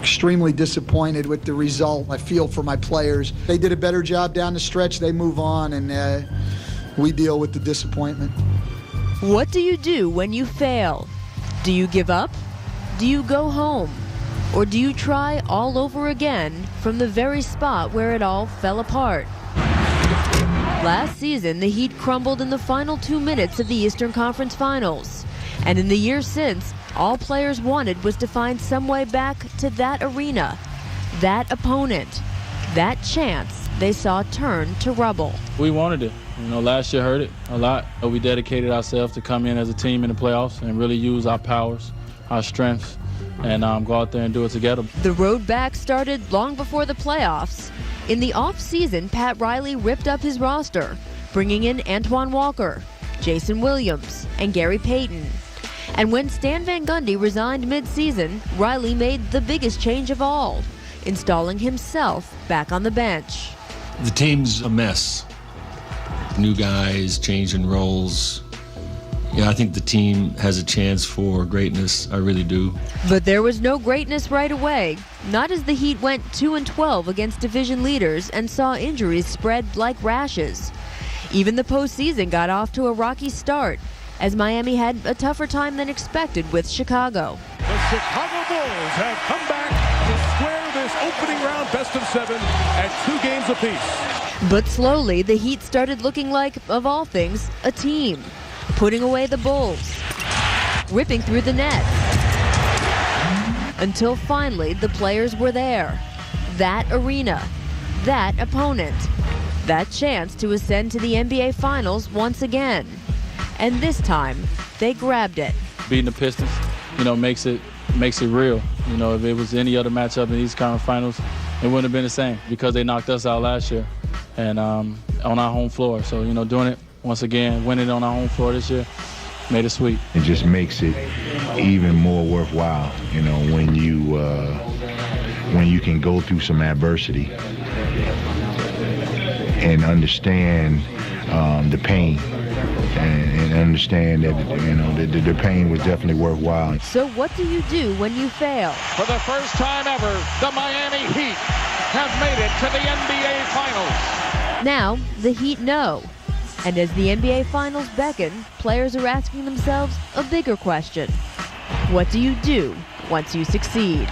extremely disappointed with the result. I feel for my players. They did a better job down the stretch. They move on, and we deal with the disappointment. What do you do when you fail? Do you give up? Do you go home? Or do you try all over again from the very spot where it all fell apart? Last season, the Heat crumbled in the final 2 minutes of the Eastern Conference Finals. And in the years since, all players wanted was to find some way back to that arena, that opponent, that chance they saw turn to rubble. We wanted it. Last year hurt it a lot. We dedicated ourselves to come in as a team in the playoffs and really use our powers, our strengths, and go out there and do it together. The road back started long before the playoffs. In the off-season, Pat Riley ripped up his roster, bringing in Antoine Walker, Jason Williams, and Gary Payton. And when Stan Van Gundy resigned mid-season, Riley made the biggest change of all, installing himself back on the bench. The team's a mess. New guys, changing roles. Yeah, I think the team has a chance for greatness. I really do. But there was no greatness right away. Not as the Heat went 2-12 against division leaders and saw injuries spread like rashes. Even the postseason got off to a rocky start, as Miami had a tougher time than expected with Chicago. The Chicago Bulls have come back to square this opening round best-of-7 at 2 games apiece. But slowly, the Heat started looking like, of all things, a team. Putting away the Bulls, ripping through the net. Until finally, the players were there. That arena, that opponent, that chance to ascend to the NBA Finals once again. And this time, they grabbed it. Beating the Pistons, makes it real. If it was any other matchup in these Conference Finals, it wouldn't have been the same because they knocked us out last year and on our home floor. So, doing it once again, winning on our home floor this year, made it sweet. It just makes it even more worthwhile, when you can go through some adversity and understand the pain. And understand that the pain was definitely worthwhile. So what do you do when you fail? For the first time ever, the Miami Heat have made it to the NBA Finals. Now, the Heat know. And as the NBA Finals beckon, players are asking themselves a bigger question. What do you do once you succeed?